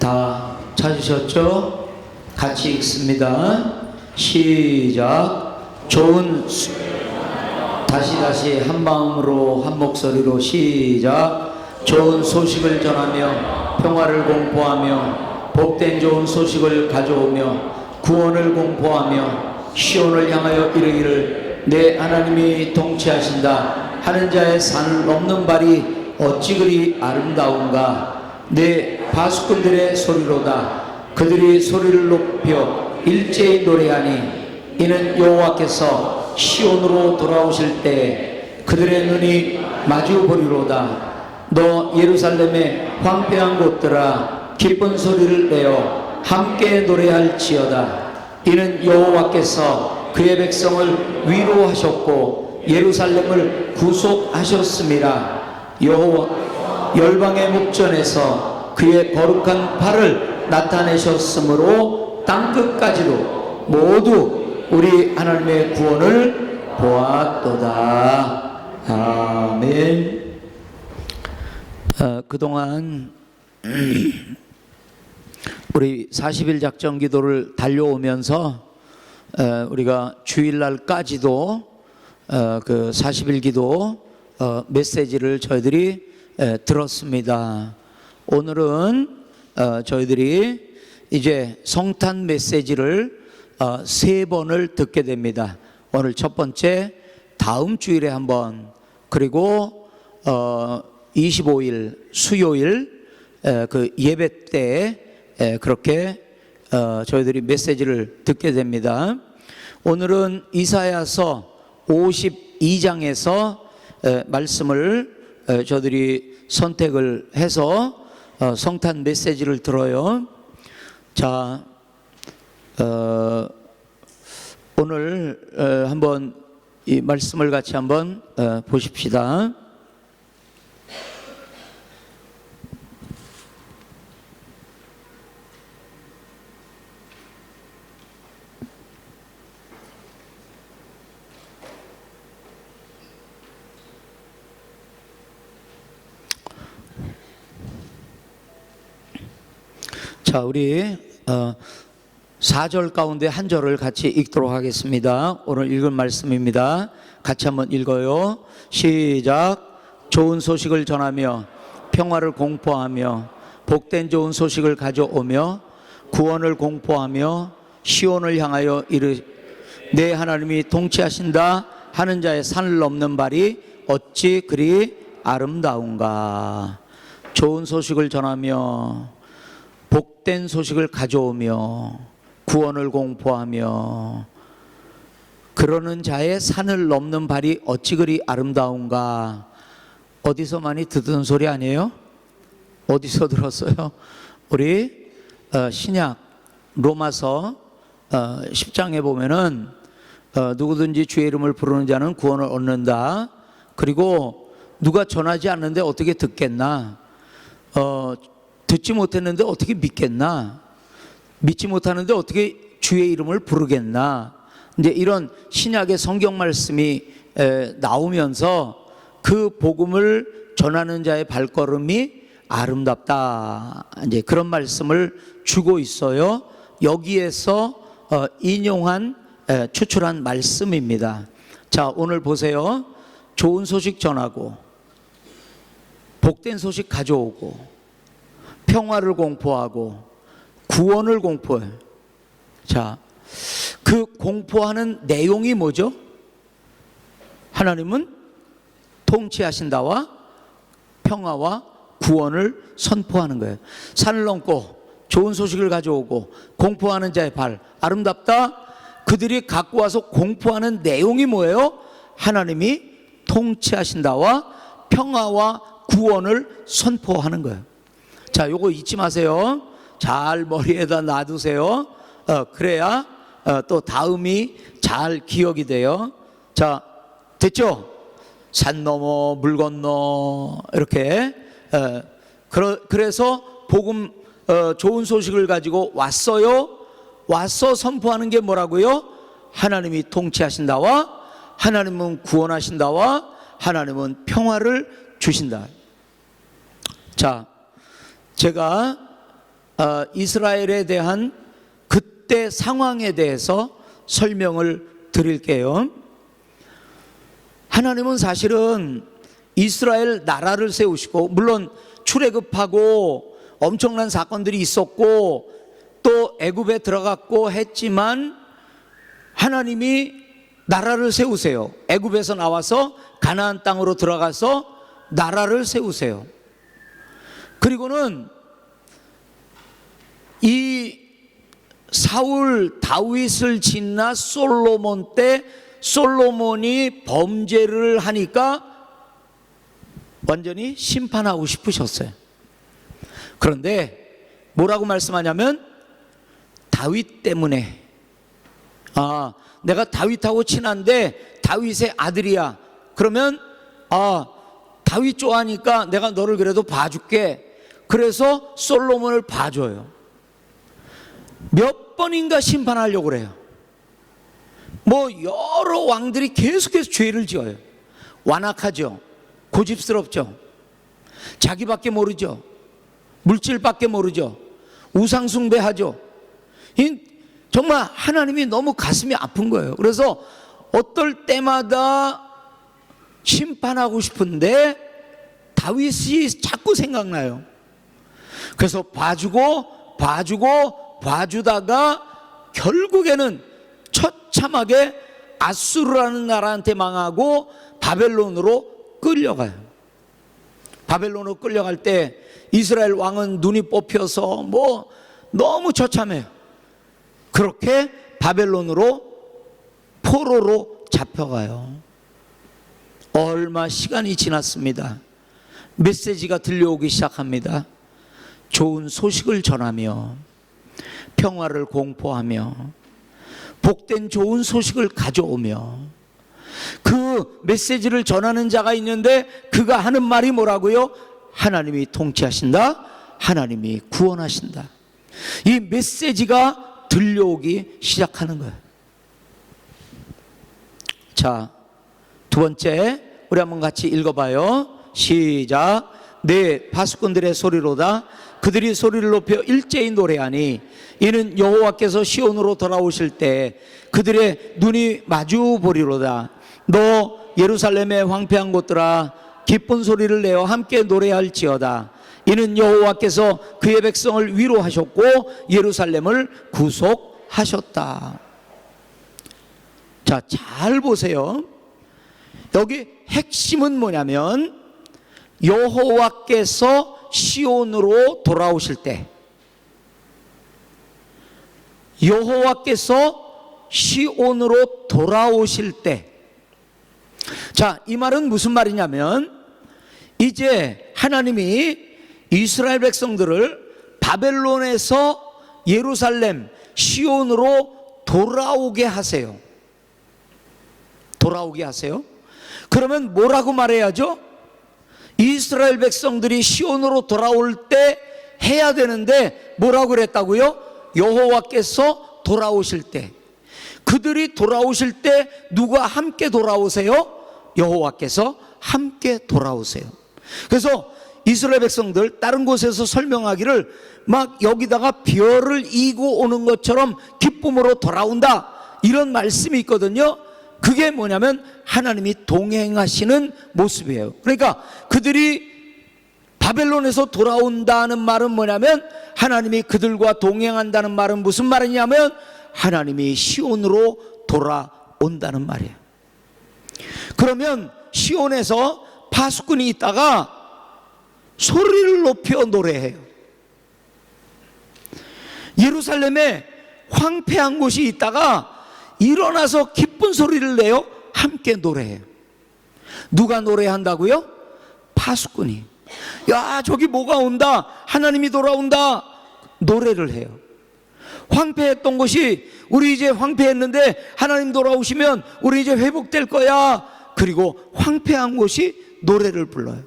다 찾으셨죠? 같이 읽습니다. 시작. 다시 한 마음으로 한 목소리로 시작. 좋은 소식을 전하며 평화를 공포하며 복된 좋은 소식을 가져오며 구원을 공포하며 시온을 향하여 이르기를 내 하나님이 통치하신다 하는 자의 산을 넘는 발이 어찌 그리 아름다운가. 내 바수꾼들의 소리로다. 그들이 소리를 높여 일제히 노래하니 이는 여호와께서 시온으로 돌아오실 때 그들의 눈이 마주 보리로다. 너 예루살렘의 황폐한 곳들아 기쁜 소리를 내어 함께 노래할지어다. 이는 여호와께서 그의 백성을 위로하셨고 예루살렘을 구속하셨음이라. 여호와 열방의 목전에서 그의 거룩한 팔을 나타내셨으므로 땅끝까지도 모두 우리 하나님의 구원을 보았도다. 아멘. 그동안 우리 40일 작전 기도를 달려오면서 우리가 주일날까지도 그 40일 기도 메시지를 저희들이 들었습니다. 오늘은 저희들이 이제 성탄 메시지를 3번을 듣게 됩니다. 오늘 첫 번째, 다음 주일에 한 번, 그리고 25일 수요일 그 예배 때 그렇게 저희들이 메시지를 듣게 됩니다. 오늘은 이사야서 52장에서 말씀을 저희들이 선택을 해서 성탄 메시지를 들어요. 자, 오늘 한번 이 말씀을 같이 한번 보십시다. 자, 우리 4절 가운데 한 절을 같이 읽도록 하겠습니다. 오늘 읽을 말씀입니다. 같이 한번 읽어요. 시작. 좋은 소식을 전하며 평화를 공포하며 복된 좋은 소식을 가져오며 구원을 공포하며 시온을 향하여 내 하나님이 통치하신다 하는 자의 산을 넘는 발이 어찌 그리 아름다운가. 좋은 소식을 전하며 복된 소식을 가져오며 구원을 공포하며 그러는 자의 산을 넘는 발이 어찌 그리 아름다운가. 어디서 많이 듣던 소리 아니에요? 어디서 들었어요? 우리 신약 로마서 10장에 보면은 누구든지 주의 이름을 부르는 자는 구원을 얻는다. 그리고 누가 전하지 않는데 어떻게 듣겠나? 듣지 못했는데 어떻게 믿겠나? 믿지 못하는데 어떻게 주의 이름을 부르겠나? 이제 이런 신약의 성경 말씀이 나오면서 그 복음을 전하는 자의 발걸음이 아름답다. 이제 그런 말씀을 주고 있어요. 여기에서 인용한 추출한 말씀입니다. 자, 오늘 보세요. 좋은 소식 전하고 복된 소식 가져오고 평화를 공포하고 구원을 공포해. 자, 그 공포하는 내용이 뭐죠? 하나님은 통치하신다와 평화와 구원을 선포하는 거예요. 산을 넘고 좋은 소식을 가져오고 공포하는 자의 발 아름답다. 그들이 갖고 와서 공포하는 내용이 뭐예요? 하나님이 통치하신다와 평화와 구원을 선포하는 거예요. 자, 요거 잊지 마세요. 잘 머리에다 놔두세요. 그래야 또 다음이 잘 기억이 돼요. 자, 됐죠? 산 넘어 물 건너 이렇게 그래서 복음 좋은 소식을 가지고 왔어요. 와서 선포하는 게 뭐라고요? 하나님이 통치하신다와 하나님은 구원하신다와 하나님은 평화를 주신다. 자, 제가 이스라엘에 대한 그때 상황에 대해서 설명을 드릴게요. 하나님은 사실은 이스라엘 나라를 세우시고, 물론 출애굽하고 엄청난 사건들이 있었고 또 애굽에 들어갔고 했지만, 하나님이 나라를 세우세요. 애굽에서 나와서 가나안 땅으로 들어가서 나라를 세우세요. 그리고는 이 사울 다윗을 지나 솔로몬 때 솔로몬이 범죄를 하니까 완전히 심판하고 싶으셨어요. 그런데 뭐라고 말씀하냐면, 다윗 때문에, 내가 다윗하고 친한데 다윗의 아들이야. 그러면 다윗 좋아하니까 내가 너를 그래도 봐줄게. 그래서 솔로몬을 봐줘요. 몇 번인가 심판하려고 그래요. 뭐 여러 왕들이 계속해서 죄를 지어요. 완악하죠. 고집스럽죠. 자기밖에 모르죠. 물질밖에 모르죠. 우상숭배하죠. 정말 하나님이 너무 가슴이 아픈 거예요. 그래서 어떨 때마다 심판하고 싶은데 다윗이 자꾸 생각나요. 그래서 봐주다가 결국에는 처참하게 아수르라는 나라한테 망하고 바벨론으로 끌려가요. 바벨론으로 끌려갈 때 이스라엘 왕은 눈이 뽑혀서 뭐 너무 처참해요. 그렇게 바벨론으로 포로로 잡혀가요. 얼마 시간이 지났습니다. 메시지가 들려오기 시작합니다. 좋은 소식을 전하며 평화를 공포하며 복된 좋은 소식을 가져오며, 그 메시지를 전하는 자가 있는데 그가 하는 말이 뭐라고요? 하나님이 통치하신다. 하나님이 구원하신다. 이 메시지가 들려오기 시작하는 거예요. 자, 두 번째 우리 한번 같이 읽어봐요. 시작. 네 파수꾼들의 소리로다. 그들이 소리를 높여 일제히 노래하니 이는 여호와께서 시온으로 돌아오실 때 그들의 눈이 마주 보리로다. 너 예루살렘의 황폐한 곳들아, 기쁜 소리를 내어 함께 노래할지어다. 이는 여호와께서 그의 백성을 위로하셨고 예루살렘을 구속하셨다. 자, 잘 보세요. 여기 핵심은 뭐냐면, 여호와께서 시온으로 돌아오실 때, 여호와께서 시온으로 돌아오실 때, 자, 이 말은 무슨 말이냐면, 이제 하나님이 이스라엘 백성들을 바벨론에서 예루살렘 시온으로 돌아오게 하세요. 돌아오게 하세요. 그러면 뭐라고 말해야죠? 이스라엘 백성들이 시온으로 돌아올 때 해야 되는데 뭐라고 그랬다고요? 여호와께서 돌아오실 때. 그들이 돌아오실 때 누가 함께 돌아오세요? 여호와께서 함께 돌아오세요. 그래서 이스라엘 백성들 다른 곳에서 설명하기를 막 여기다가 별을 이고 오는 것처럼 기쁨으로 돌아온다, 이런 말씀이 있거든요. 그게 뭐냐면 하나님이 동행하시는 모습이에요. 그러니까 그들이 바벨론에서 돌아온다는 말은 뭐냐면, 하나님이 그들과 동행한다는 말은 무슨 말이냐면 하나님이 시온으로 돌아온다는 말이에요. 그러면 시온에서 파수꾼이 있다가 소리를 높여 노래해요. 예루살렘에 황폐한 곳이 있다가 일어나서 기쁜 소리를 내요. 함께 노래해요. 누가 노래한다고요? 파수꾼이. 야, 저기 뭐가 온다, 하나님이 돌아온다, 노래를 해요. 황폐했던 곳이 우리 이제 황폐했는데 하나님 돌아오시면 우리 이제 회복될 거야. 그리고 황폐한 곳이 노래를 불러요.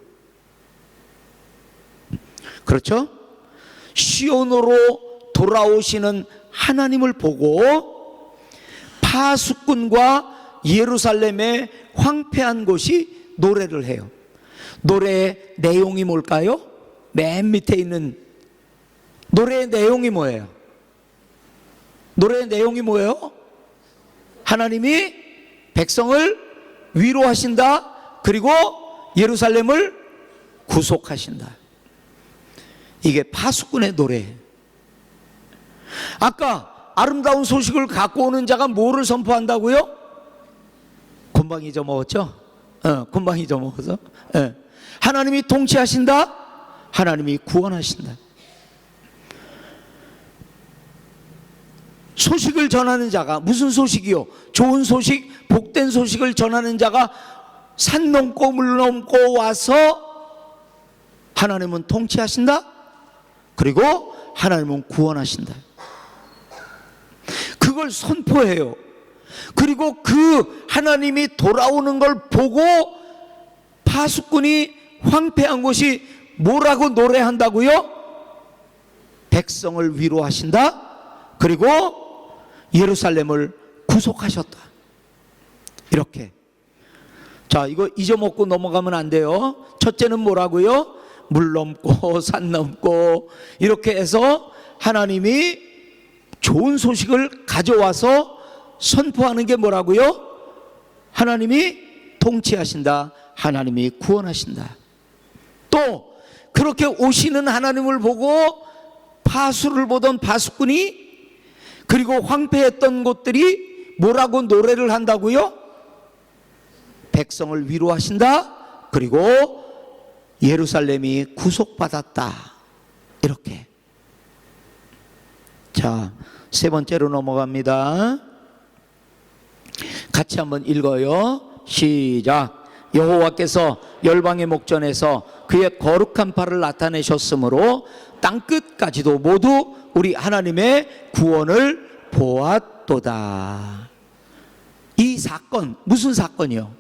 그렇죠? 시온으로 돌아오시는 하나님을 보고 파수꾼과 예루살렘의 황폐한 곳이 노래를 해요. 노래의 내용이 뭘까요? 맨 밑에 있는 노래의 내용이 뭐예요? 노래의 내용이 뭐예요? 하나님이 백성을 위로하신다. 그리고 예루살렘을 구속하신다. 이게 파수꾼의 노래예요. 아까 아름다운 소식을 갖고 오는 자가 뭐를 선포한다고요? 곰방 잊어먹었죠? 곰방 잊어먹어서. 하나님이 통치하신다. 하나님이 구원하신다. 소식을 전하는 자가, 무슨 소식이요? 좋은 소식, 복된 소식을 전하는 자가 산 넘고 물 넘고 와서 하나님은 통치하신다. 그리고 하나님은 구원하신다. 그걸 선포해요. 그리고 그 하나님이 돌아오는 걸 보고 파수꾼이 황폐한 곳이 뭐라고 노래한다고요? 백성을 위로하신다. 그리고 예루살렘을 구속하셨다. 이렇게. 자, 이거 잊어먹고 넘어가면 안 돼요. 첫째는 뭐라고요? 물 넘고 산 넘고 이렇게 해서 하나님이 좋은 소식을 가져와서 선포하는 게 뭐라고요? 하나님이 통치하신다. 하나님이 구원하신다. 또 그렇게 오시는 하나님을 보고 파수를 보던 파수꾼이, 그리고 황폐했던 곳들이 뭐라고 노래를 한다고요? 백성을 위로하신다. 그리고 예루살렘이 구속받았다. 이렇게. 자, 세 번째로 넘어갑니다. 같이 한번 읽어요. 시작. 여호와께서 열방의 목전에서 그의 거룩한 팔을 나타내셨으므로 땅끝까지도 모두 우리 하나님의 구원을 보았도다. 이 사건, 무슨 사건이요?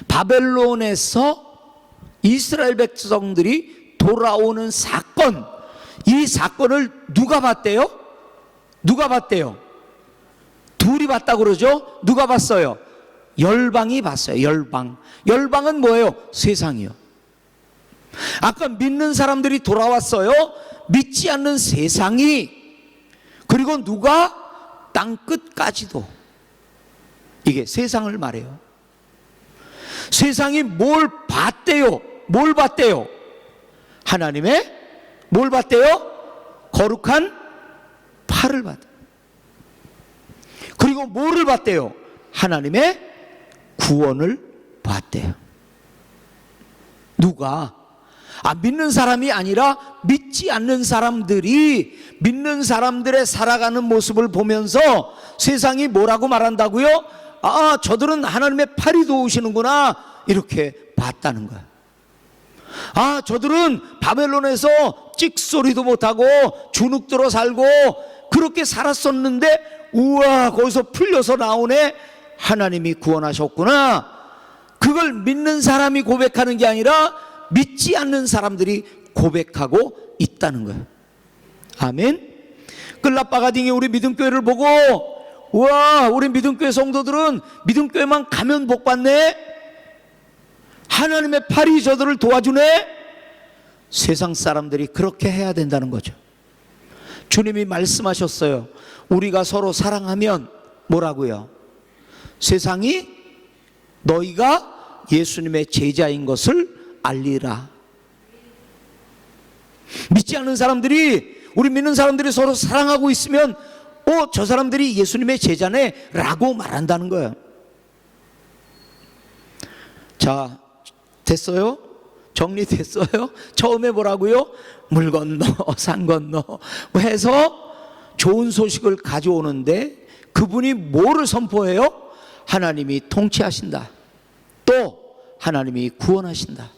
바벨론에서 이스라엘 백성들이 돌아오는 사건. 이 사건을 누가 봤대요? 누가 봤대요? 둘이 봤다고 그러죠? 누가 봤어요? 열방이 봤어요. 열방. 열방은 뭐예요? 세상이요. 아까 믿는 사람들이 돌아왔어요. 믿지 않는 세상이. 그리고 누가? 땅 끝까지도. 이게 세상을 말해요. 세상이 뭘 봤대요? 뭘 봤대요? 하나님의 뭘 봤대요? 거룩한 팔을 봤대요. 그리고 뭐를 봤대요? 하나님의 구원을 봤대요. 누가? 믿는 사람이 아니라 믿지 않는 사람들이 믿는 사람들의 살아가는 모습을 보면서 세상이 뭐라고 말한다고요? 저들은 하나님의 팔이 도우시는구나. 이렇게 봤다는 거야. 저들은 바벨론에서 찍소리도 못하고 주눅들어 살고 그렇게 살았었는데 우와, 거기서 풀려서 나오네. 하나님이 구원하셨구나. 그걸 믿는 사람이 고백하는 게 아니라 믿지 않는 사람들이 고백하고 있다는 거예요. 아멘. 끌라빠가딩이 우리 믿음교회를 보고 우와, 우리 믿음교회 성도들은 믿음교회만 가면 복받네. 하나님의 팔이 저들을 도와주네. 세상 사람들이 그렇게 해야 된다는 거죠. 주님이 말씀하셨어요. 우리가 서로 사랑하면 뭐라고요? 세상이 너희가 예수님의 제자인 것을 알리라. 믿지 않는 사람들이, 우리 믿는 사람들이 서로 사랑하고 있으면 저 사람들이 예수님의 제자네 라고 말한다는 거예요. 자, 됐어요? 정리됐어요? 처음에 뭐라고요? 물 건너 산 건너 해서 좋은 소식을 가져오는데 그분이 뭐를 선포해요? 하나님이 통치하신다. 또 하나님이 구원하신다.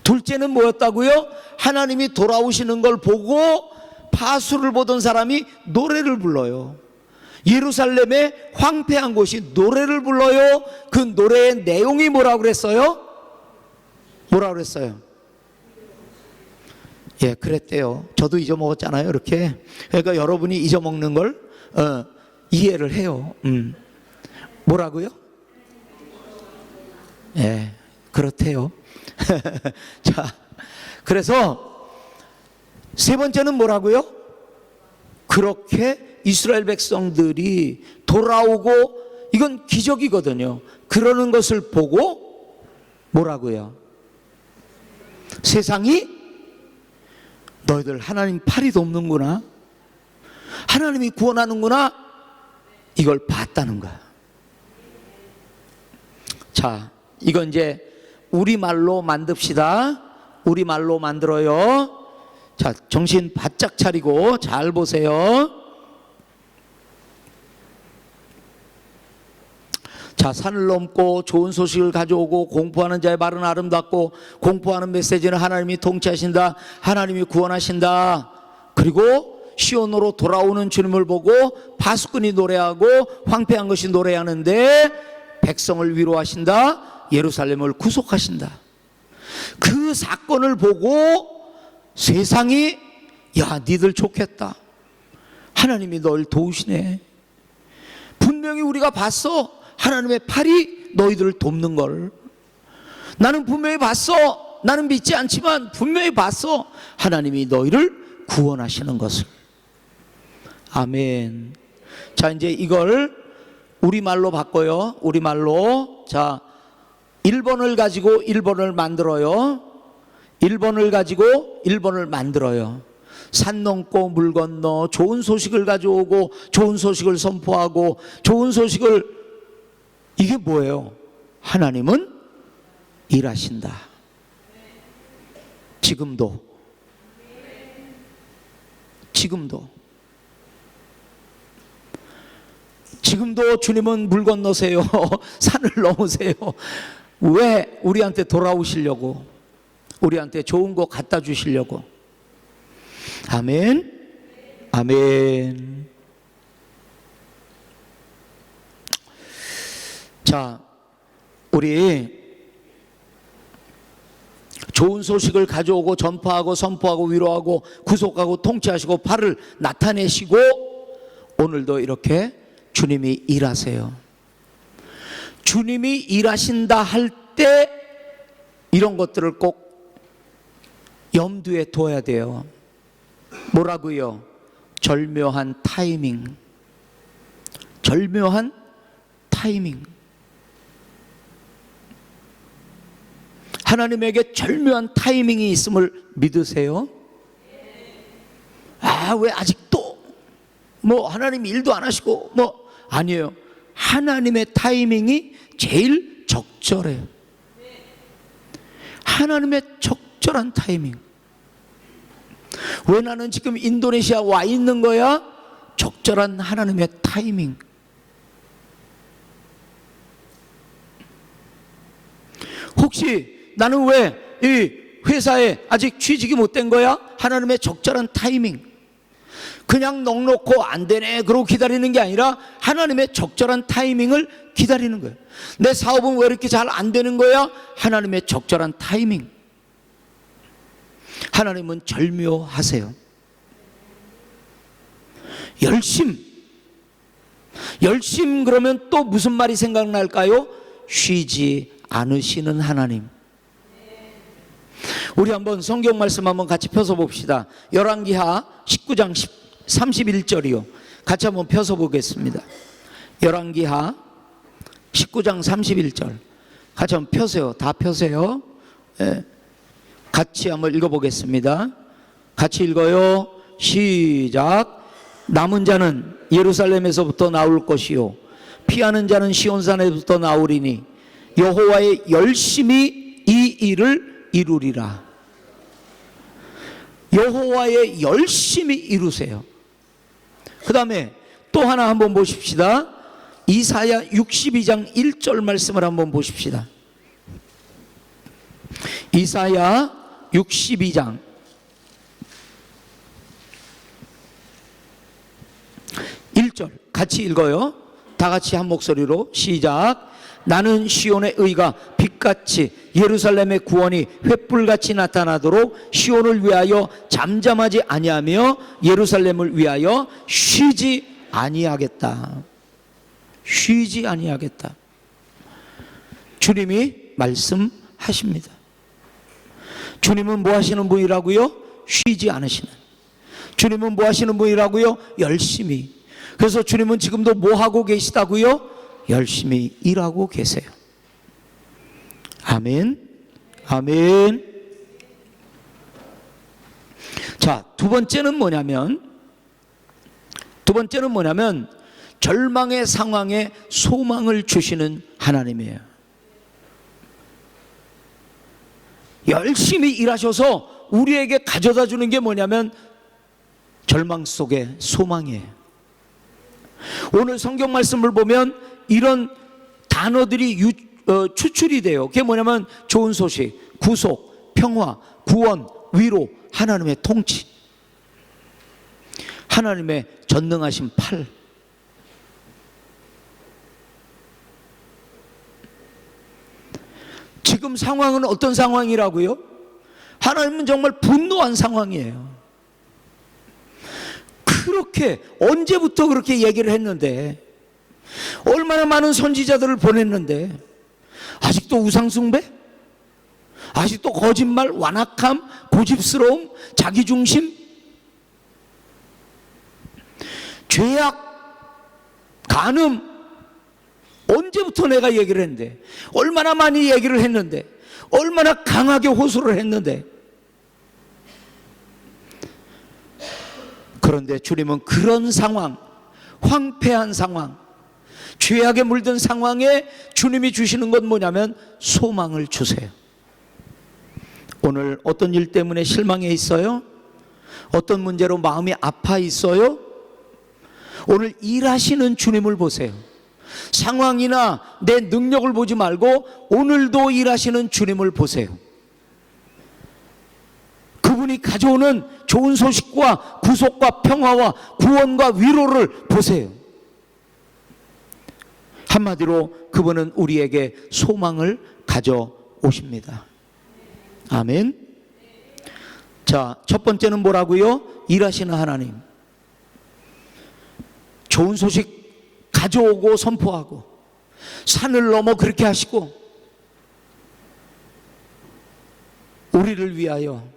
둘째는 뭐였다고요? 하나님이 돌아오시는 걸 보고 파수를 보던 사람이 노래를 불러요. 예루살렘의 황폐한 곳이 노래를 불러요. 그 노래의 내용이 뭐라고 그랬어요? 뭐라고 그랬어요? 예, 그랬대요. 저도 잊어먹었잖아요, 이렇게. 그러니까 여러분이 잊어먹는 걸 이해를 해요. 뭐라고요? 예, 그렇대요. 자, 그래서 세 번째는 뭐라고요? 그렇게 이스라엘 백성들이 돌아오고, 이건 기적이거든요. 그러는 것을 보고 뭐라고요? 세상이 너희들 하나님 팔이 돕는구나, 하나님이 구원하는구나, 이걸 봤다는 거야. 자, 이건 이제 우리말로 만듭시다. 우리말로 만들어요. 자, 정신 바짝 차리고 잘 보세요. 자, 산을 넘고 좋은 소식을 가져오고 공포하는 자의 말은 아름답고 공포하는 메시지는 하나님이 통치하신다, 하나님이 구원하신다. 그리고 시온으로 돌아오는 주님을 보고 파수꾼이 노래하고 황폐한 것이 노래하는데 백성을 위로하신다, 예루살렘을 구속하신다. 그 사건을 보고 세상이 야, 니들 좋겠다, 하나님이 널 도우시네, 분명히 우리가 봤어, 하나님의 팔이 너희들을 돕는 걸. 나는 분명히 봤어, 나는 믿지 않지만 분명히 봤어, 하나님이 너희를 구원하시는 것을. 아멘. 자, 이제 이걸 우리말로 바꿔요. 우리말로. 자, 1번을 가지고 1번을 만들어요. 1번을 가지고 1번을 만들어요. 산 넘고 물 건너 좋은 소식을 가져오고 좋은 소식을 선포하고 좋은 소식을, 이게 뭐예요? 하나님은 일하신다. 지금도 주님은 물 건너세요. 산을 넘으세요. 왜? 우리한테 돌아오시려고, 우리한테 좋은 거 갖다 주시려고. 아멘. 아멘. 자, 우리 좋은 소식을 가져오고 전파하고 선포하고 위로하고 구속하고 통치하시고 팔을 나타내시고, 오늘도 이렇게 주님이 일하세요. 주님이 일하신다 할 때 이런 것들을 꼭 염두에 둬야 돼요. 뭐라고요? 절묘한 타이밍. 절묘한 타이밍. 하나님에게 절묘한 타이밍이 있음을 믿으세요? 아, 왜 아직도 뭐 하나님 일도 안 하시고 뭐, 아니에요. 하나님의 타이밍이 제일 적절해요. 하나님의 적절한 타이밍. 왜 나는 지금 인도네시아 와 있는 거야? 적절한 하나님의 타이밍. 혹시 나는 왜 이 회사에 아직 취직이 못 된 거야? 하나님의 적절한 타이밍. 그냥 넉넉고 안 되네 그러고 기다리는 게 아니라 하나님의 적절한 타이밍을 기다리는 거예요. 내 사업은 왜 이렇게 잘 안 되는 거야? 하나님의 적절한 타이밍. 하나님은 절묘하세요. 열심 그러면 또 무슨 말이 생각날까요? 쉬지 않으시는 하나님. 우리 한번 성경 말씀 한번 같이 펴서 봅시다. 열왕기하 19장 31절이요. 같이 한번 펴서 보겠습니다. 열왕기하 19장 31절 같이 한번 펴세요. 다 펴세요. 네. 같이 한번 읽어보겠습니다. 같이 읽어요. 시작. 남은 자는 예루살렘에서부터 나올 것이요 피하는 자는 시온산에서부터 나오리니 여호와의 열심히 이 일을 이루리라. 여호와의 열심히 이루세요. 그 다음에 또 하나 한번 보십시다. 이사야 62장 1절 말씀을 한번 보십시다. 이사야 62장 1절 같이 읽어요. 다 같이 한 목소리로 시작. 나는 시온의 의가 빛같이 예루살렘의 구원이 횃불같이 나타나도록 시온을 위하여 잠잠하지 아니하며 예루살렘을 위하여 쉬지 아니하겠다. 쉬지 아니하겠다. 주님이 말씀하십니다. 주님은 뭐 하시는 분이라고요? 쉬지 않으시는. 주님은 뭐 하시는 분이라고요? 열심히. 그래서 주님은 지금도 뭐 하고 계시다고요? 열심히 일하고 계세요. 아멘. 아멘. 자, 두 번째는 뭐냐면 절망의 상황에 소망을 주시는 하나님이에요. 열심히 일하셔서 우리에게 가져다 주는 게 뭐냐면 절망 속에 소망이에요. 오늘 성경 말씀을 보면 이런 단어들이 추출이 돼요. 그게 뭐냐면 좋은 소식, 구속, 평화, 구원, 위로, 하나님의 통치, 하나님의 전능하신 팔. 지금 상황은 어떤 상황이라고요? 하나님은 정말 분노한 상황이에요. 그렇게 언제부터 그렇게 얘기를 했는데, 얼마나 많은 선지자들을 보냈는데 아직도 우상숭배? 아직도 거짓말, 완악함, 고집스러움, 자기중심, 죄악, 간음. 언제부터 내가 얘기를 했는데, 얼마나 많이 얘기를 했는데, 얼마나 강하게 호소를 했는데. 그런데 주님은 그런 상황, 황폐한 상황, 죄악에 물든 상황에 주님이 주시는 건 뭐냐면 소망을 주세요. 오늘 어떤 일 때문에 실망해 있어요? 어떤 문제로 마음이 아파 있어요? 오늘 일하시는 주님을 보세요. 상황이나 내 능력을 보지 말고 오늘도 일하시는 주님을 보세요. 그분이 가져오는 좋은 소식과 구속과 평화와 구원과 위로를 보세요. 한마디로 그분은 우리에게 소망을 가져오십니다. 아멘. 자, 첫 번째는 뭐라고요? 일하시는 하나님. 좋은 소식 가져오고 선포하고, 산을 넘어 그렇게 하시고, 우리를 위하여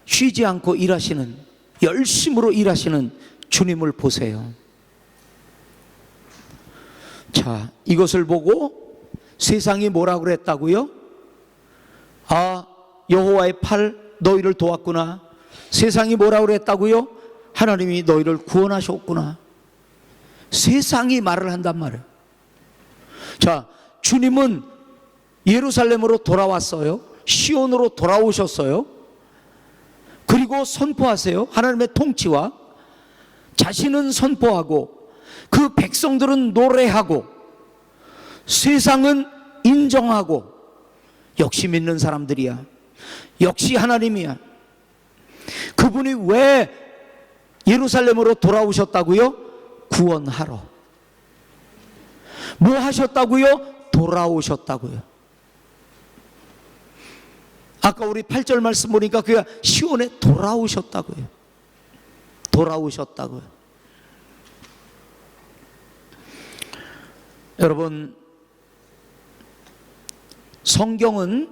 쉬지 않고 일하시는, 열심으로 일하시는 주님을 보세요. 자, 이것을 보고 세상이 뭐라고 그랬다고요? 아, 여호와의 팔 너희를 도왔구나. 세상이 뭐라고 그랬다고요? 하나님이 너희를 구원하셨구나. 세상이 말을 한단 말이에요. 자, 주님은 예루살렘으로 돌아왔어요. 시온으로 돌아오셨어요. 그리고 선포하세요. 하나님의 통치와 자신은 선포하고 그 백성들은 노래하고 세상은 인정하고, 역시 믿는 사람들이야, 역시 하나님이야. 그분이 왜 예루살렘으로 돌아오셨다고요? 구원하러. 뭐 하셨다고요? 돌아오셨다고요. 아까 우리 8절 말씀 보니까 그가 시온에 돌아오셨다고요. 돌아오셨다고요. 여러분, 성경은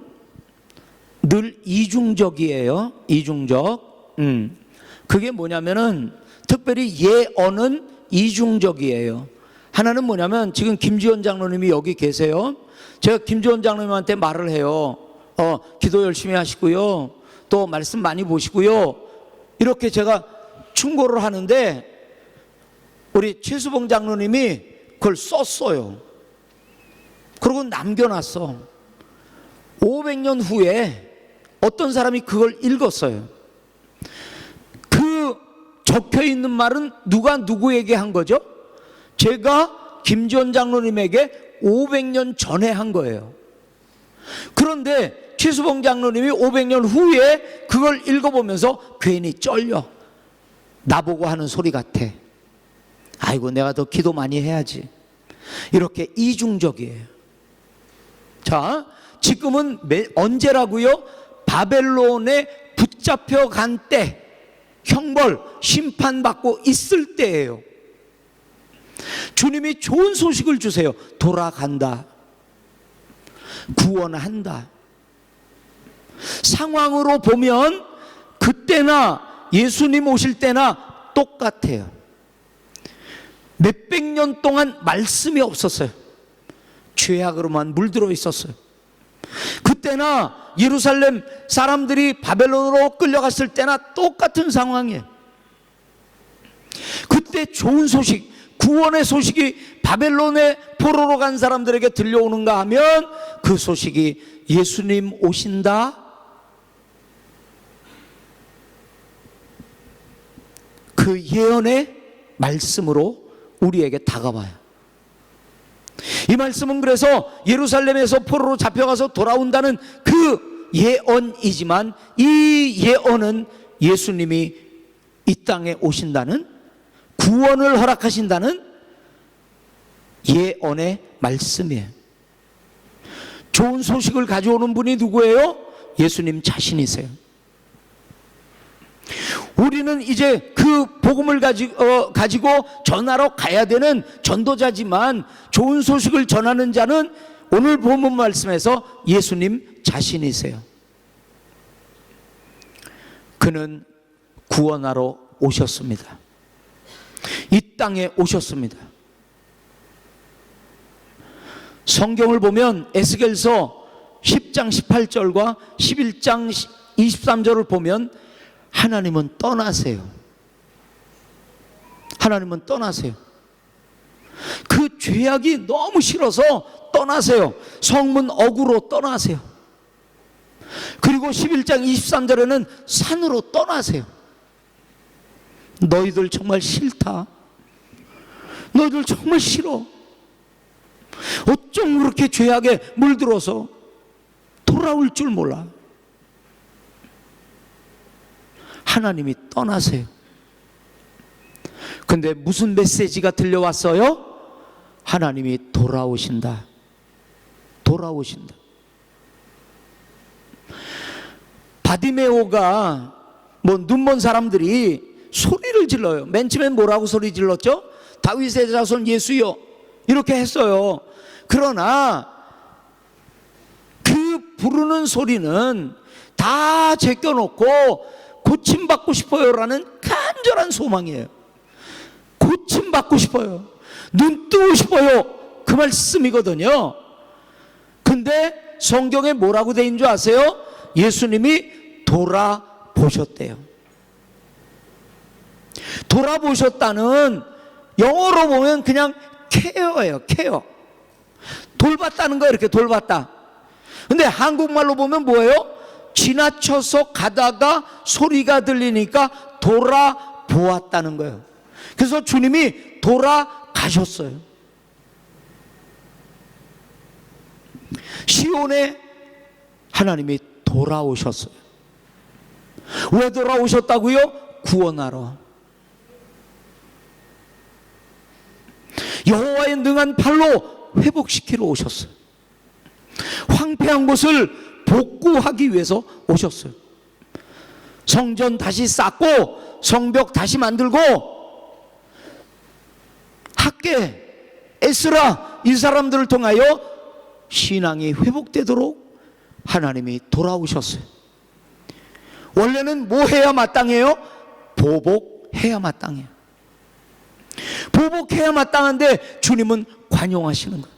늘 이중적이에요. 이중적. 그게 뭐냐면은 특별히 예언은 이중적이에요. 하나는 뭐냐면, 지금 김지원 장로님이 여기 계세요. 제가 김지원 장로님한테 말을 해요. 기도 열심히 하시고요, 또 말씀 많이 보시고요, 이렇게 제가 충고를 하는데 우리 최수봉 장로님이 그걸 썼어요. 그리고 남겨놨어. 500년 후에 어떤 사람이 그걸 읽었어요. 그 적혀있는 말은 누가 누구에게 한 거죠? 제가 김지원 장로님에게 500년 전에 한 거예요. 그런데 최수봉 장로님이 500년 후에 그걸 읽어보면서 괜히 쩔려. 나보고 하는 소리 같아. 아이고, 내가 더 기도 많이 해야지. 이렇게 이중적이에요. 자, 지금은 언제라고요? 바벨론에 붙잡혀간 때, 형벌, 심판받고 있을 때예요. 주님이 좋은 소식을 주세요. 돌아간다, 구원한다. 상황으로 보면 그때 그때나 예수님 오실 때나 똑같아요. 몇백 년 동안 말씀이 없었어요. 죄악으로만 물들어 있었어요. 그때나 예루살렘 사람들이 바벨론으로 끌려갔을 때나 똑같은 상황이에요. 그때 좋은 소식, 구원의 소식이 바벨론의 포로로 간 사람들에게 들려오는가 하면 그 소식이 예수님 오신다, 그 예언의 말씀으로 우리에게 다가와요. 이 말씀은 그래서 예루살렘에서 포로로 잡혀가서 돌아온다는 그 예언이지만, 이 예언은 예수님이 이 땅에 오신다는, 구원을 허락하신다는 예언의 말씀이에요. 좋은 소식을 가져오는 분이 누구예요? 예수님 자신이세요. 우리는 이제 그 복음을 가지고 전하러 가야 되는 전도자지만, 좋은 소식을 전하는 자는 오늘 본문 말씀에서 예수님 자신이세요. 그는 구원하러 오셨습니다. 이 땅에 오셨습니다. 성경을 보면 에스겔서 10장 18절과 11장 23절을 보면 하나님은 떠나세요. 하나님은 떠나세요. 그 죄악이 너무 싫어서 떠나세요. 성문 어구로 떠나세요. 그리고 11장 23절에는 산으로 떠나세요. 너희들 정말 싫다. 너희들 정말 싫어. 어쩜 그렇게 죄악에 물들어서 돌아올 줄 몰라. 하나님이 떠나세요. 근데 무슨 메시지가 들려왔어요? 하나님이 돌아오신다. 돌아오신다. 바디메오가 눈먼 사람들이 소리를 질러요. 맨 처음엔 뭐라고 소리 질렀죠? 다윗의 자손 예수여, 이렇게 했어요. 그러나 그 부르는 소리는 다 제껴놓고 고침받고 싶어요라는 간절한 소망이에요. 고침받고 싶어요. 눈 뜨고 싶어요. 그 말씀이거든요. 근데 성경에 뭐라고 돼 있는 줄 아세요? 예수님이 돌아보셨대요. 돌아보셨다는 영어로 보면 그냥 케어예요. 케어. 돌봤다는 거예요. 이렇게 돌봤다. 근데 한국말로 보면 뭐예요? 지나쳐서 가다가 소리가 들리니까 돌아보았다는 거예요. 그래서 주님이 돌아가셨어요. 시온에 하나님이 돌아오셨어요. 왜 돌아오셨다고요? 구원하러. 여호와의 능한 팔로 회복시키러 오셨어요. 황폐한 곳을 복구하기 위해서 오셨어요. 성전 다시 쌓고 성벽 다시 만들고 학계, 에스라, 이 사람들을 통하여 신앙이 회복되도록 하나님이 돌아오셨어요. 원래는 뭐 해야 마땅해요? 보복해야 마땅해요. 보복해야 마땅한데 주님은 관용하시는 거예요.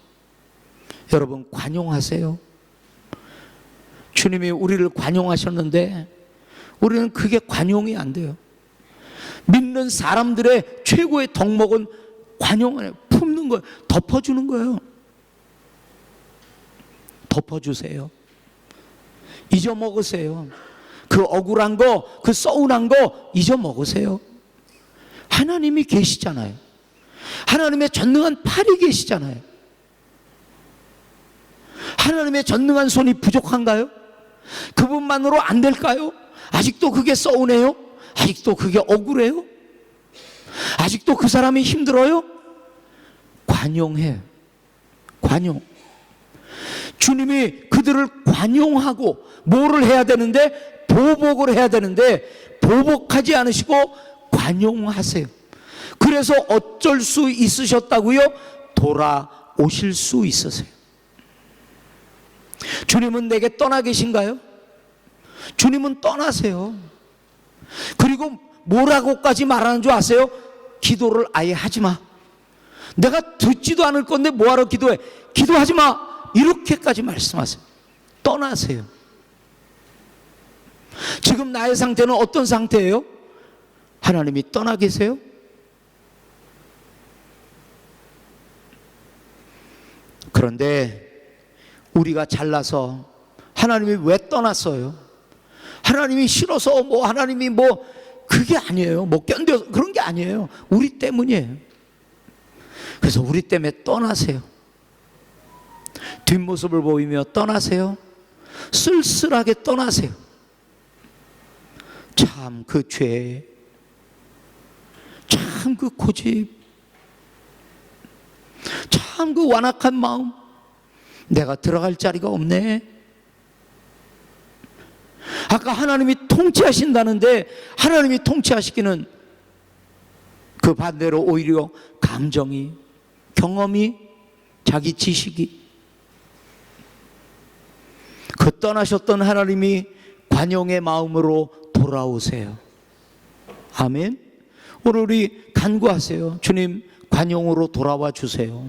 여러분, 관용하세요. 주님이 우리를 관용하셨는데 우리는 그게 관용이 안 돼요. 믿는 사람들의 최고의 덕목은 관용을 품는 거예요. 덮어주는 거예요. 덮어주세요. 잊어먹으세요. 그 억울한 거, 그 서운한 거 잊어먹으세요. 하나님이 계시잖아요. 하나님의 전능한 팔이 계시잖아요. 하나님의 전능한 손이 부족한가요? 그분만으로 안 될까요? 아직도 그게 서운해요? 아직도 그게 억울해요? 아직도 그 사람이 힘들어요? 관용해. 관용. 주님이 그들을 관용하고 뭐를 해야 되는데? 보복을 해야 되는데 보복하지 않으시고 관용하세요. 그래서 어쩔 수 있으셨다고요? 돌아오실 수 있으세요. 주님은 내게 떠나 계신가요? 주님은 떠나세요. 그리고 뭐라고까지 말하는 줄 아세요? 기도를 아예 하지 마. 내가 듣지도 않을 건데 뭐하러 기도해? 기도하지 마. 이렇게까지 말씀하세요. 떠나세요. 지금 나의 상태는 어떤 상태예요? 하나님이 떠나 계세요? 그런데 우리가 잘나서 하나님이 왜 떠났어요? 하나님이 싫어서 뭐 하나님이 뭐 그게 아니에요. 못 견뎌서 그런 게 아니에요. 우리 때문이에요. 그래서 우리 때문에 떠나세요. 뒷모습을 보이며 떠나세요. 쓸쓸하게 떠나세요. 참 그 죄, 참 그 고집, 참 그 완악한 마음, 내가 들어갈 자리가 없네. 아까 하나님이 통치하신다는데 하나님이 통치하시기는 그 반대로 오히려 감정이, 경험이, 자기 지식이, 그 떠나셨던 하나님이 관용의 마음으로 돌아오세요. 아멘. 오늘 우리 간구하세요. 주님, 관용으로 돌아와 주세요.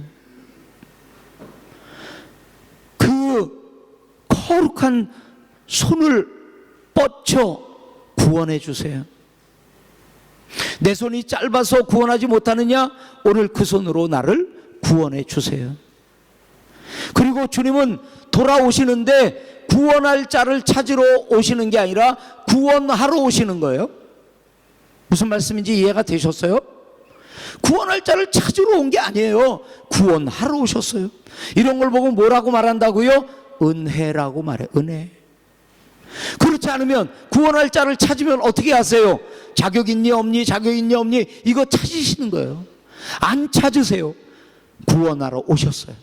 그 거룩한 손을 뻗쳐 구원해 주세요. 내 손이 짧아서 구원하지 못하느냐? 오늘 그 손으로 나를 구원해 주세요. 그리고 주님은 돌아오시는데 구원할 자를 찾으러 오시는 게 아니라 구원하러 오시는 거예요. 무슨 말씀인지 이해가 되셨어요? 구원할 자를 찾으러 온 게 아니에요. 구원하러 오셨어요. 이런 걸 보고 뭐라고 말한다고요? 은혜라고 말해요. 은혜. 그렇지 않으면 구원할 자를 찾으면 어떻게 하세요? 자격 있니 없니, 자격 있니 없니, 이거 찾으시는 거예요. 안 찾으세요. 구원하러 오셨어요.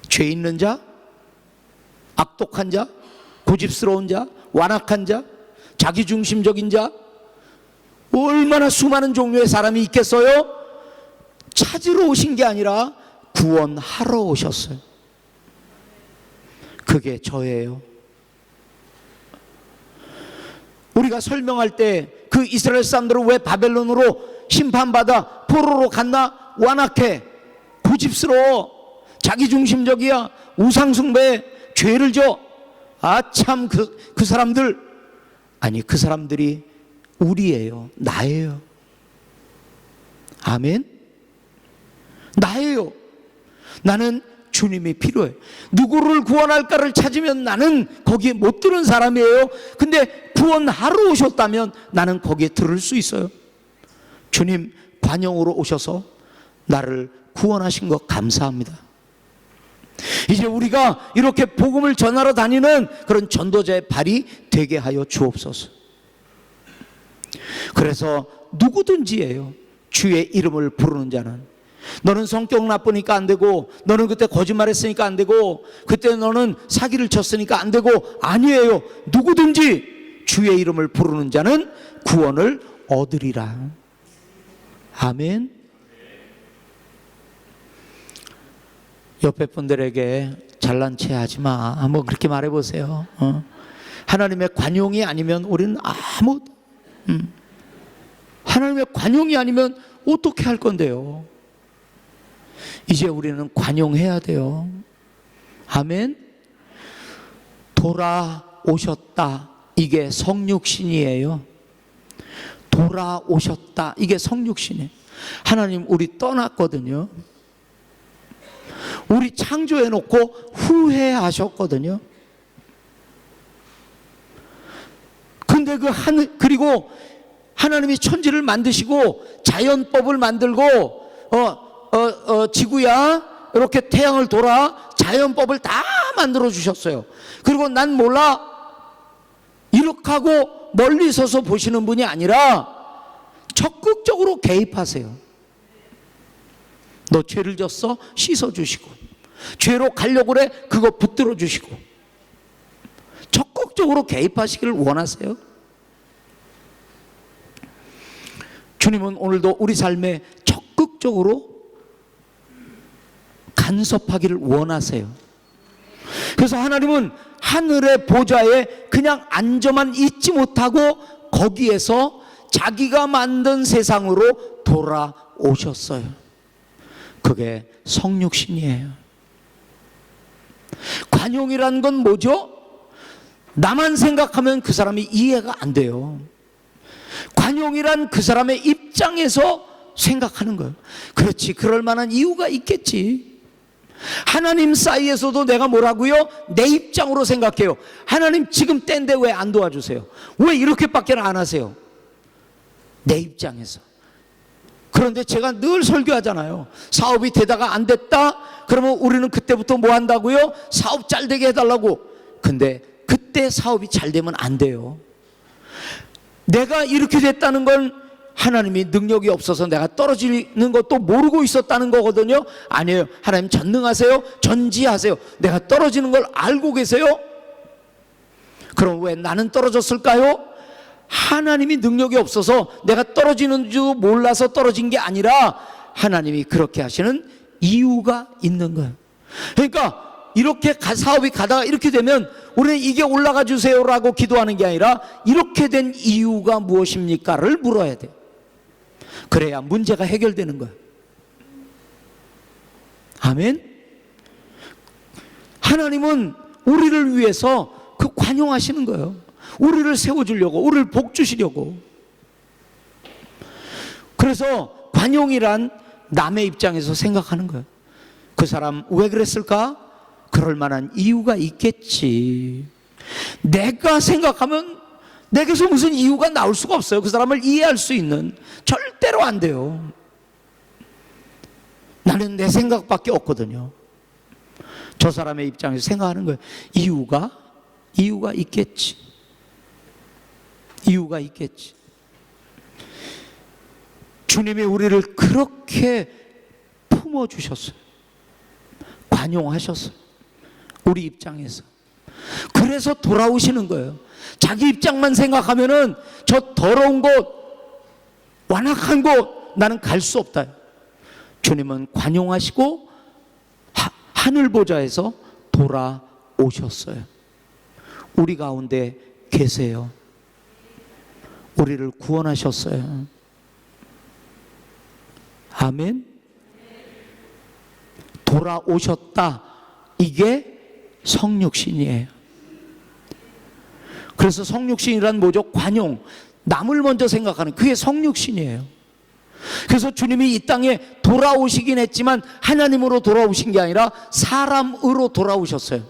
죄 있는 자, 악독한 자, 고집스러운 자, 완악한 자, 자기중심적인 자, 얼마나 수많은 종류의 사람이 있겠어요? 찾으러 오신 게 아니라 구원하러 오셨어요. 그게 저예요. 우리가 설명할 때 그 이스라엘 사람들은 왜 바벨론으로 심판받아 포로로 갔나? 완악해, 고집스러워, 자기중심적이야, 우상숭배, 죄를 져. 아 참 그 사람들, 아니 그 사람들이 우리예요. 나예요. 아멘. 나예요. 나는 주님이 필요해. 누구를 구원할까를 찾으면 나는 거기에 못 들은 사람이에요. 근데 구원하러 오셨다면 나는 거기에 들을 수 있어요. 주님 관용으로 오셔서 나를 구원하신 것 감사합니다. 이제 우리가 이렇게 복음을 전하러 다니는 그런 전도자의 발이 되게 하여 주옵소서. 그래서 누구든지예요. 주의 이름을 부르는 자는. 너는 성격 나쁘니까 안 되고, 너는 그때 거짓말했으니까 안 되고, 그때 너는 사기를 쳤으니까 안 되고, 아니에요. 누구든지 주의 이름을 부르는 자는 구원을 얻으리라. 아멘. 옆에 분들에게 잘난 체 하지 마, 뭐 그렇게 말해보세요. 하나님의 관용이 아니면 우리는 하나님의 관용이 아니면 어떻게 할 건데요? 이제 우리는 관용해야 돼요. 아멘. 돌아오셨다, 이게 성육신이에요. 돌아오셨다, 이게 성육신이에요. 하나님 우리 떠났거든요. 우리 창조해놓고 후회하셨거든요. 근데 그리고 하나님이 천지를 만드시고 자연법을 만들고 지구야 이렇게 태양을 돌아 자연법을 다 만들어 주셨어요. 그리고 난 몰라 이렇게 하고 멀리 서서 보시는 분이 아니라 적극적으로 개입하세요. 너 죄를 졌어? 씻어주시고, 죄로 가려고 그래? 그거 붙들어 주시고, 적극적으로 개입하시기를 원하세요. 주님은 오늘도 우리 삶에 적극적으로 간섭하기를 원하세요. 그래서 하나님은 하늘의 보좌에 그냥 앉아만 있지 못하고 거기에서 자기가 만든 세상으로 돌아오셨어요. 그게 성육신이에요. 관용이란 건 뭐죠? 나만 생각하면 그 사람이 이해가 안 돼요. 관용이란 그 사람의 입장에서 생각하는 거예요. 그렇지, 그럴 만한 이유가 있겠지. 하나님 사이에서도 내가 뭐라고요? 내 입장으로 생각해요. 하나님 지금 때인데 왜 안 도와주세요? 왜 이렇게밖에 안 하세요? 내 입장에서. 그런데 제가 늘 설교하잖아요. 사업이 되다가 안 됐다? 그러면 우리는 그때부터 뭐 한다고요? 사업 잘 되게 해달라고. 근데 그때 사업이 잘 되면 안 돼요. 내가 이렇게 됐다는 건 하나님이 능력이 없어서 내가 떨어지는 것도 모르고 있었다는 거거든요. 아니에요. 하나님 전능하세요. 전지하세요. 내가 떨어지는 걸 알고 계세요. 그럼 왜 나는 떨어졌을까요? 하나님이 능력이 없어서 내가 떨어지는 줄 몰라서 떨어진 게 아니라 하나님이 그렇게 하시는 이유가 있는 거예요. 그러니까 이렇게 사업이 가다가 이렇게 되면 우리는 이게 올라가 주세요라고 기도하는 게 아니라 이렇게 된 이유가 무엇입니까를 물어야 돼요. 그래야 문제가 해결되는 거예요. 아멘. 하나님은 우리를 위해서 그 관용하시는 거예요. 우리를 세워주려고, 우리를 복 주시려고. 그래서 관용이란 남의 입장에서 생각하는 거예요. 그 사람 왜 그랬을까? 그럴 만한 이유가 있겠지. 내가 생각하면 내게서 무슨 이유가 나올 수가 없어요. 그 사람을 이해할 수 있는. 절대로 안 돼요. 나는 내 생각밖에 없거든요. 저 사람의 입장에서 생각하는 거예요. 이유가 있겠지. 이유가 있겠지. 주님이 우리를 그렇게 품어주셨어요. 관용하셨어요. 우리 입장에서. 그래서 돌아오시는 거예요. 자기 입장만 생각하면은 저 더러운 곳, 완악한 곳 나는 갈 수 없다. 주님은 관용하시고 하늘 보좌에서 돌아오셨어요. 우리 가운데 계세요. 우리를 구원하셨어요. 아멘. 돌아오셨다. 이게 성육신이에요. 그래서 성육신이란 뭐죠? 관용, 남을 먼저 생각하는, 그게 성육신이에요. 그래서 주님이 이 땅에 돌아오시긴 했지만 하나님으로 돌아오신 게 아니라 사람으로 돌아오셨어요.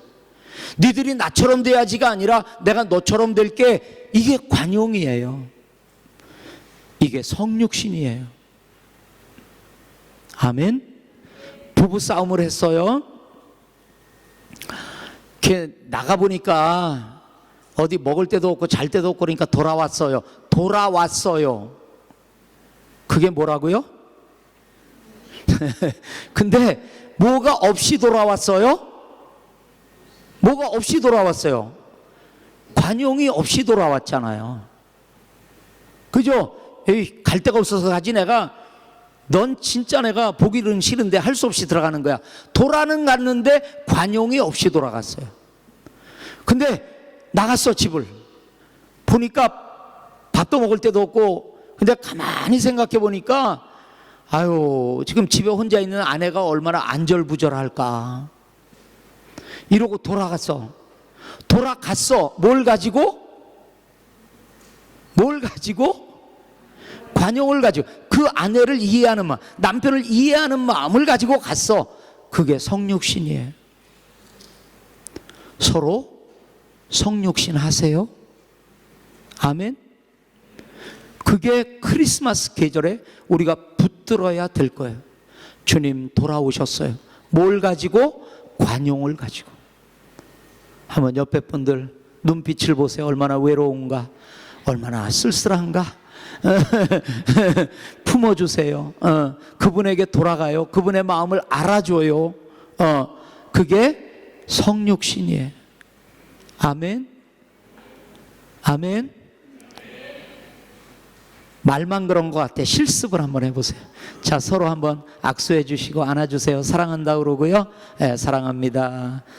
니들이 나처럼 돼야지가 아니라 내가 너처럼 될게, 이게 관용이에요. 이게 성육신이에요. 아멘. 부부 싸움을 했어요. 이렇게 나가보니까 어디 먹을 데도 없고 잘 데도 없고 그러니까 돌아왔어요. 그게 뭐라고요? 근데 뭐가 없이 돌아왔어요? 뭐가 없이 돌아왔어요? 관용이 없이 돌아왔잖아요. 그죠? 에이, 갈 데가 없어서 가지. 넌 진짜 내가 보기는 싫은데 할 수 없이 들어가는 거야. 돌아는 갔는데 관용이 없이 돌아갔어요. 근데 나갔어. 집을 보니까 밥도 먹을 데도 없고. 근데 가만히 생각해 보니까 아유, 지금 집에 혼자 있는 아내가 얼마나 안절부절할까. 이러고 돌아갔어. 뭘 가지고? 관용을 가지고, 그 아내를 이해하는 마음, 남편을 이해하는 마음을 가지고 갔어. 그게 성육신이에요. 서로 성육신 하세요. 아멘. 그게 크리스마스 계절에 우리가 붙들어야 될 거예요. 주님 돌아오셨어요. 뭘 가지고? 관용을 가지고. 한번 옆에 분들 눈빛을 보세요. 얼마나 외로운가, 얼마나 쓸쓸한가. 품어주세요. 그분에게 돌아가요. 그분의 마음을 알아줘요. 그게 성육신이에요. 아멘. 아멘. 말만 그런 것 같아. 실습을 한번 해보세요. 자, 서로 한번 악수해 주시고 안아주세요. 사랑한다 그러고요. 네, 사랑합니다.